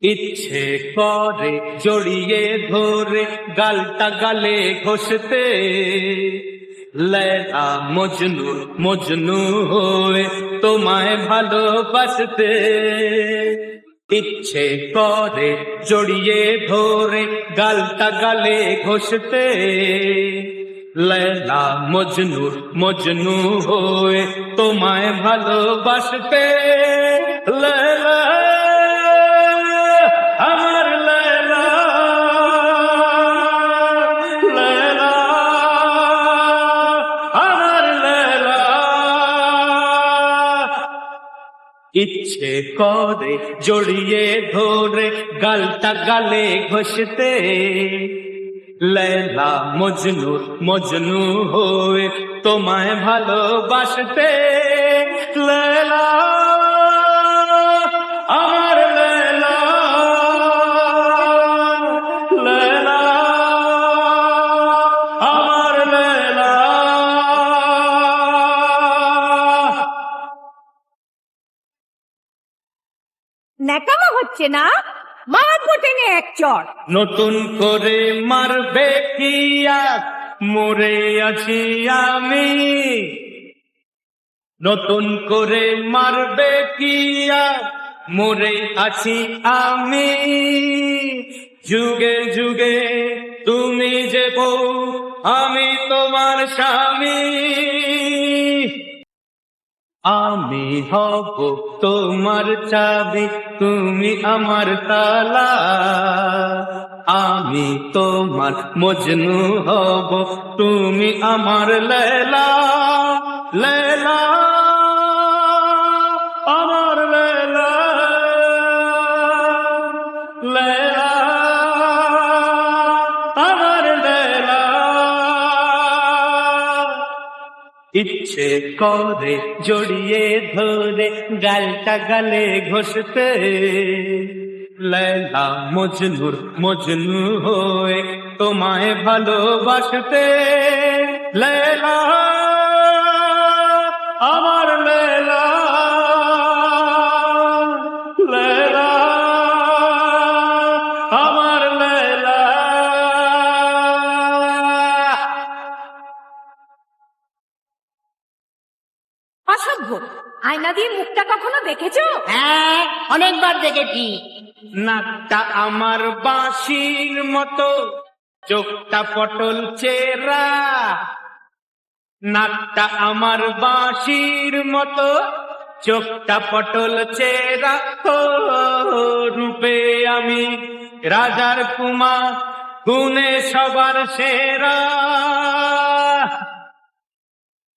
ইচ্ছে করে জড়িয়ে ধরে গালটা গালে ঘষতে, লেলা মজনু মজনু হয়ে তোমায় ভালোবাসতে। ইচ্ছে করে জড়িয়ে ধরে গালটা গালে ঘষতে, লেলা মজনু মজনু হয়ে তোমায় ভালোবাসতে। লেলা আমার লেলা, লেলা আমার লেলা। ইচ্ছে করে জড়িয়ে ধরে গালটা গালে ঘষতে, লেলা মজনু মজনু হয়ে তোমায় ভালোবাসতে। লেলা আমার লেলা, লেলা আমার লেলা। ন্যাকামো হচ্ছে না, মারবো টেনে এক চড়। নতুন করে মারবে কি আর, মরে আছি আমি। নতুন করে মারবে কি আর, মরে আছি আমি। যুগে যুগে তুমি যে বউ, আমি তোমার স্বামী। আমি হব তোমার চাবি, তুমি আমার তালা। আমি তোমার মজনু হব, তুমি আমার লেলা। লেলা আমার লেলা, লেলা আমার লেলা। ইচ্ছে করে জড়িয়ে ধরে গালটা গালে ঘষতে, লেলা মজনুর মজনু হয়ে তোমায় ভালোবাসতে। লেলা আমার লেলা, লেলা আমার লেলা। অসভ্য, আয়না দিয়ে মুখটা কখনো দেখেছো? হ্যাঁ, অনেকবার দেখেছি। নাকটা আমার বাঁশির মতো, চোখটা পটল চেরা। নাকটা আমার বাঁশির মতো, চোখটা পটল চেরা। ও রূপে আমি রাজার কুমার, গুণে সবার সেরা।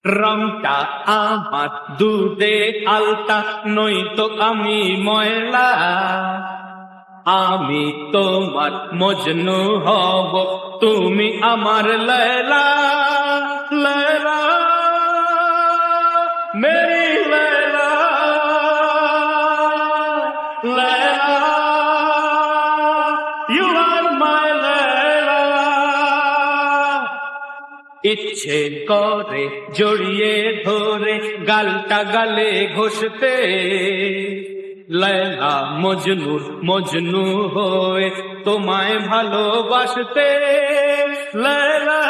রংটা আমার দুধে আলতা, নয়তো আমি ময়লা। আমি তোমার মজনু হব, তুমি আমার লেলা। লেলা মেরি লেলা, লেলা ইউ আর মাই লেলা। ইচ্ছে করে জড়িয়ে ধরে গালটা গালে ঘষতে, লেলা মজনু মজনু হয়ে তোমায় ভালোবাসতে। লেলা